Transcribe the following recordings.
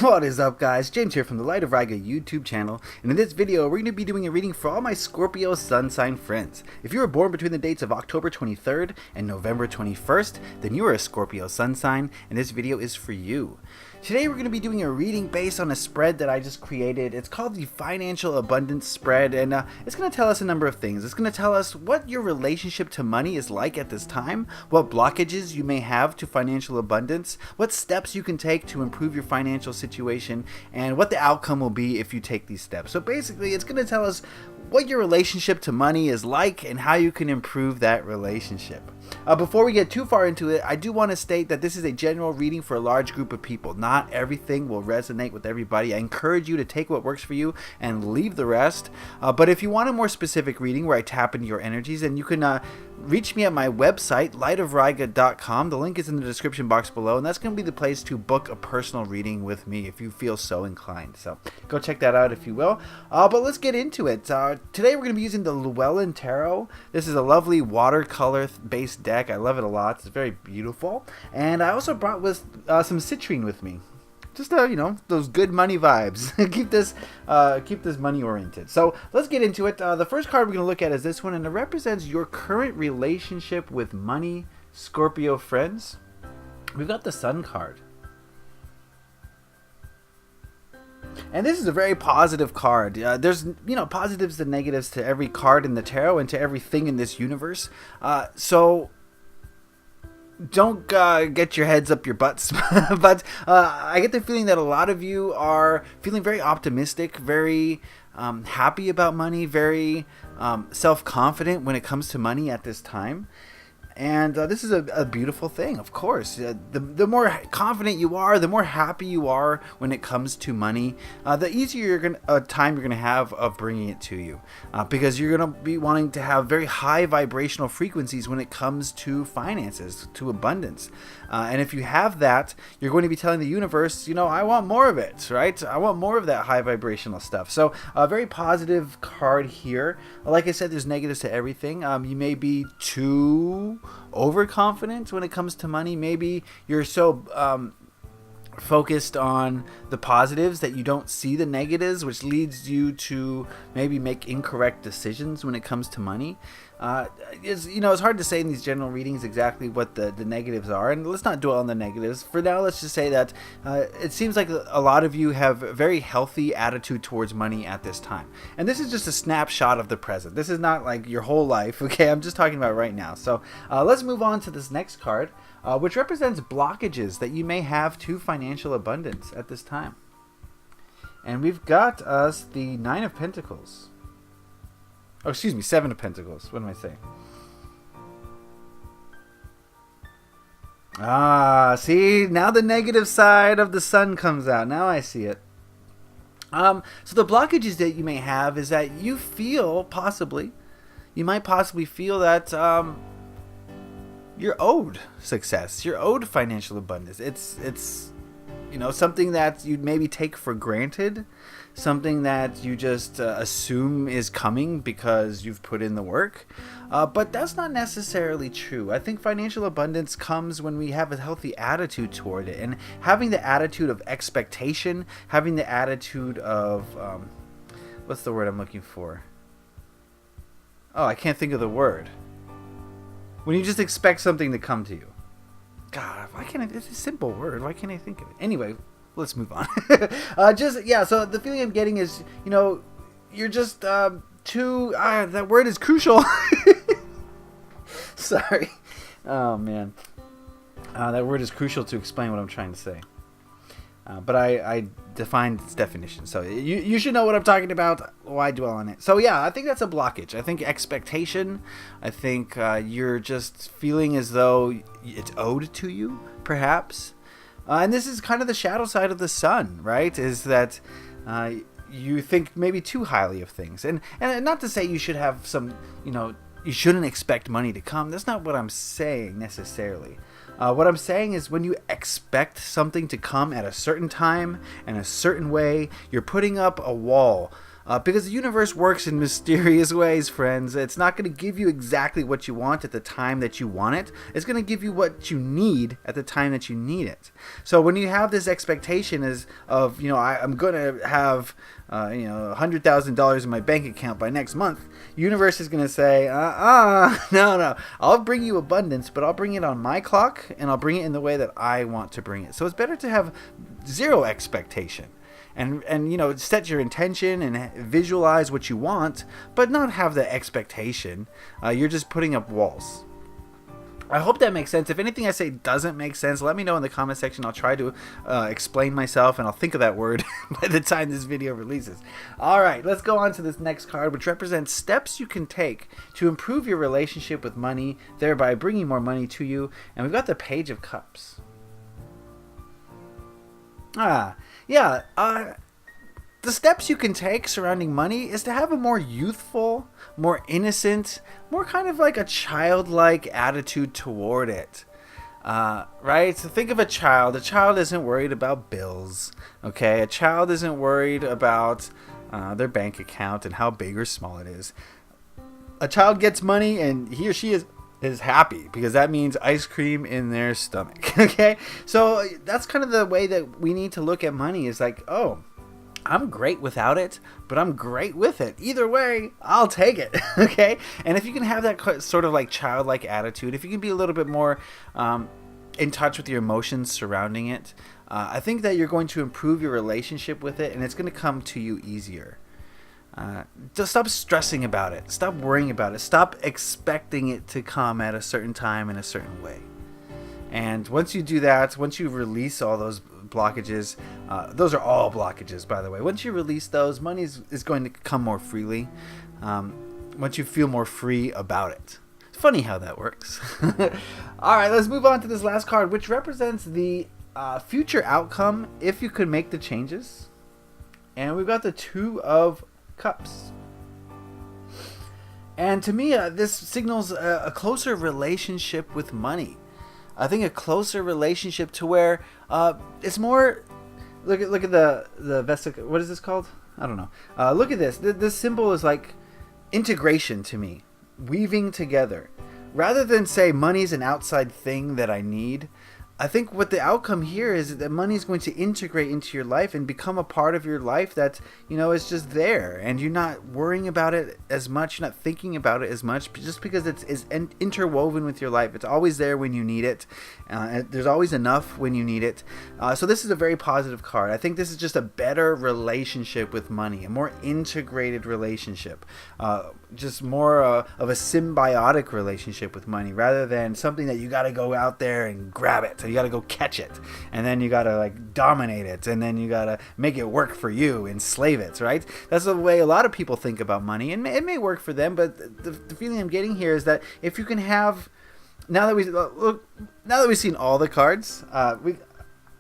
What is up, guys? James here from the Light of Riga YouTube channel, and in this video we're going to be doing a reading for all my Scorpio Sun sign friends. If you were born between the dates of October 23rd and November 21st, then you are a Scorpio Sun sign, and this video is for you. Today we're going to be doing a reading based on a spread that I just created. It's called the Financial Abundance Spread, and it's going to tell us a number of things. It's going to tell us what your relationship to money is like at this time, what blockages you may have to financial abundance, what steps you can take to improve your financial situation, and what the outcome will be if you take these steps. So basically, it's going to tell us what your relationship to money is like and how you can improve that relationship. Before we get too far into it, I do want to state that this is a general reading for a large group of people. Not everything will resonate with everybody. I encourage you to take what works for you and leave the rest. But if you want a more specific reading where I tap into your energies, then you can reach me at my website, lightofriga.com. The link is in the description box below, and that's going to be the place to book a personal reading with me if you feel so inclined. So go check that out if you will. But let's get into it. Today we're going to be using the Llewellyn Tarot. This is a lovely watercolor-based deck. I love it a lot. It's very beautiful. And I also brought with some citrine with me. Just you know, those good money vibes. keep this money oriented. So let's get into it. The first card we're going to look at is this one, and it represents your current relationship with money, Scorpio friends. We've got the Sun card. And this is a very positive card. There's, you know, positives and negatives to every card in the tarot and to everything in this universe. So don't get your heads up your butts. But I get the feeling that a lot of you are feeling very optimistic, very happy about money, very self-confident when it comes to money at this time. And this is a beautiful thing, of course. The more confident you are, the more happy you are when it comes to money, the easier time you're going to have of bringing it to you. Because you're going to be wanting to have very high vibrational frequencies when it comes to finances, to abundance. And if you have that, you're going to be telling the universe, you know, I want more of it, right? I want more of that high vibrational stuff. So a very positive card here. Like I said, there's negatives to everything. You may be too overconfident when it comes to money. Maybe you're so focused on the positives that you don't see the negatives, which leads you to maybe make incorrect decisions when it comes to money. It's hard to say in these general readings exactly what the negatives are, and let's not dwell on the negatives. For now, let's just say that it seems like a lot of you have a very healthy attitude towards money at this time. And this is just a snapshot of the present. This is not like your whole life, okay? I'm just talking about right now. So let's move on to this next card, which represents blockages that you may have to financial abundance at this time. And we've got us the Nine of Pentacles. Oh, excuse me, Seven of Pentacles. What am I saying? See, now the negative side of the Sun comes out. Now I see it. So the blockages that you may have is that you feel you might possibly feel that you're owed success. You're owed financial abundance. It's you know, something that you maybe take for granted, something that you just assume is coming because you've put in the work. But that's not necessarily true. I think financial abundance comes when we have a healthy attitude toward it. And having the attitude of expectation, having the attitude of, what's the word I'm looking for? Oh, I can't think of the word. When you just expect something to come to you. God, why can't I? It's a simple word. Why can't I think of it? Anyway, let's move on. So the feeling I'm getting is, you know, you're just too. That word is crucial. Sorry. Oh man, that word is crucial to explain what I'm trying to say. But I defined its definition, so you should know what I'm talking about. Why dwell on it? So yeah, I think that's a blockage. I think expectation. I think you're just feeling as though it's owed to you, perhaps. And this is kind of the shadow side of the Sun, right? Is that you think maybe too highly of things, and not to say you should have some, you know, you shouldn't expect money to come. That's not what I'm saying necessarily. What I'm saying is when you expect something to come at a certain time and a certain way, you're putting up a wall Because the universe works in mysterious ways, friends. It's not going to give you exactly what you want at the time that you want it. It's going to give you what you need at the time that you need it. So when you have this expectation of, I'm going to have, $100,000 in my bank account by next month, universe is going to say, no. I'll bring you abundance, but I'll bring it on my clock, and I'll bring it in the way that I want to bring it. So it's better to have zero expectation. And set your intention and visualize what you want, but not have the expectation. You're just putting up walls. I hope that makes sense. If anything I say doesn't make sense, let me know in the comment section. I'll try to explain myself, and I'll think of that word by the time this video releases. All right, let's go on to this next card, which represents steps you can take to improve your relationship with money, thereby bringing more money to you. And we've got the Page of Cups. The steps you can take surrounding money is to have a more youthful, more innocent, more kind of like a childlike attitude toward it. Right? So think of a child. A child isn't worried about bills. Okay? A child isn't worried about their bank account and how big or small it is. A child gets money and he or she is happy because that means ice cream in their stomach. Okay, so that's kind of the way that we need to look at money, is like, oh, I'm great without it, but I'm great with it. Either way, I'll take it. Okay, and if you can have that sort of like childlike attitude, if you can be a little bit more in touch with your emotions surrounding it, I think that you're going to improve your relationship with it, and it's going to come to you easier. Just stop stressing about it. Stop worrying about it. Stop expecting it to come at a certain time in a certain way. And once you do that, once you release all those blockages, those are all blockages, by the way. Once you release those, money is going to come more freely. Once you feel more free about it. It's funny how that works. All right, let's move on to this last card, which represents the future outcome if you could make the changes. And we've got the Two of Cups. And to me, this signals a closer relationship with money. I think a closer relationship to where it's more. Look at the vesicle. What is this called? I don't know. Look at this. This symbol is like integration to me, weaving together. Rather than say money's an outside thing that I need, I think what the outcome here is that money is going to integrate into your life and become a part of your life that, is just there. And you're not worrying about it as much. You're not thinking about it as much just because it's interwoven with your life. It's always there when you need it. There's always enough when you need it. So this is a very positive card. I think this is just a better relationship with money, a more integrated relationship. Just more of a symbiotic relationship with money rather than something that you got to go out there and grab it. So you got to go catch it, and then you got to like dominate it, and then you got to make it work for you, enslave it, right? That's the way a lot of people think about money, and it may work for them, but the feeling I'm getting here is that if you can have, now that we've seen all the cards,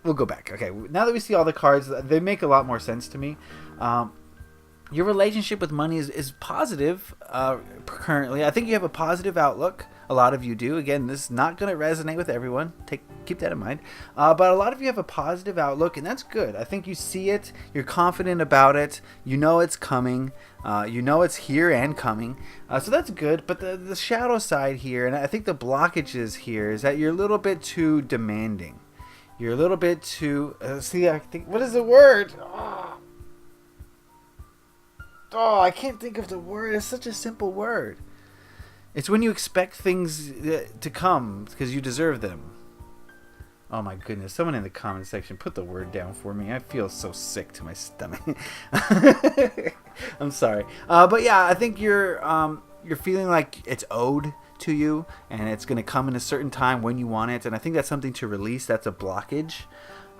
we'll go back. Okay, now that we see all the cards, they make a lot more sense to me. Your relationship with money is positive currently. I think you have a positive outlook. A lot of you do. Again, this is not going to resonate with everyone. Keep that in mind. But a lot of you have a positive outlook, and that's good. I think you see it. You're confident about it. You know it's coming. You know it's here and coming. So that's good. But the shadow side here, and I think the blockages here, is that you're a little bit too demanding. You're a little bit too... I think... What is the word? Oh, I can't think of the word. It's such a simple word. It's when you expect things to come because you deserve them. Oh my goodness. Someone in the comment section put the word down for me. I feel so sick to my stomach. I'm sorry. But yeah, I think you're feeling like it's owed to you and it's going to come in a certain time when you want it. And I think that's something to release. That's a blockage.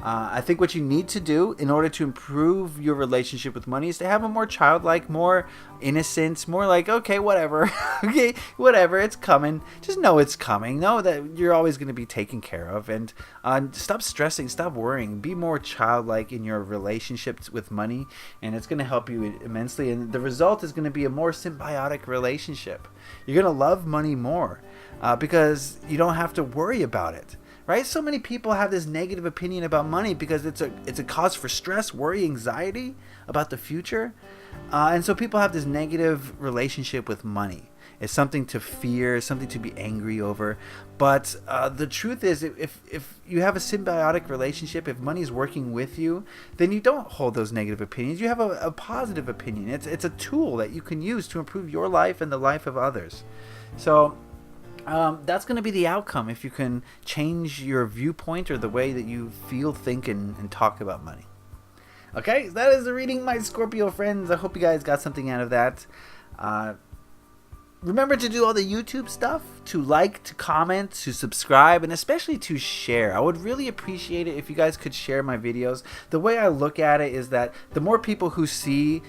I think what you need to do in order to improve your relationship with money is to have a more childlike, more innocent, more like, okay, whatever. Okay, whatever, it's coming. Just know it's coming. Know that you're always going to be taken care of. And stop stressing, stop worrying. Be more childlike in your relationships with money. And it's going to help you immensely. And the result is going to be a more symbiotic relationship. You're going to love money more because you don't have to worry about it. right? So many people have this negative opinion about money because it's a cause for stress, worry, anxiety about the future. And so people have this negative relationship with money. It's something to fear, something to be angry over. But the truth is, if you have a symbiotic relationship, if money is working with you, then you don't hold those negative opinions. You have a positive opinion. It's a tool that you can use to improve your life and the life of others. So that's going to be the outcome if you can change your viewpoint or the way that you feel, think, and talk about money. Okay, that is the reading, my Scorpio friends. I hope you guys got something out of that. Remember to do all the YouTube stuff, to like, to comment, to subscribe, and especially to share. I would really appreciate it if you guys could share my videos. The way I look at it is that the more people who see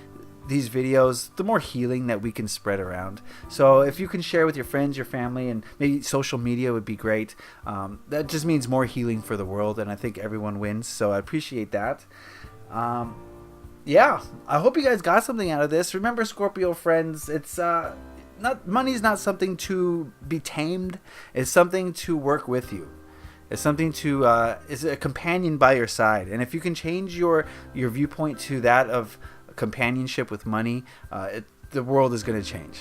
these videos, the more healing that we can spread around. So if you can share with your friends, your family, and maybe social media would be great. That just means more healing for the world, and I think everyone wins. So I appreciate that. Yeah, I hope you guys got something out of this. Remember, Scorpio friends, it's money's not something to be tamed. It's something to work with you. It's something to is a companion by your side. And if you can change your viewpoint to that of companionship with money, the world is going to change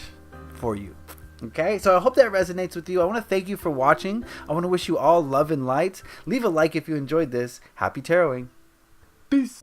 for you. Okay, so I hope that resonates with you. I want to thank you for watching. I want to wish you all love and light. Leave a like if you enjoyed this. Happy taroting. Peace.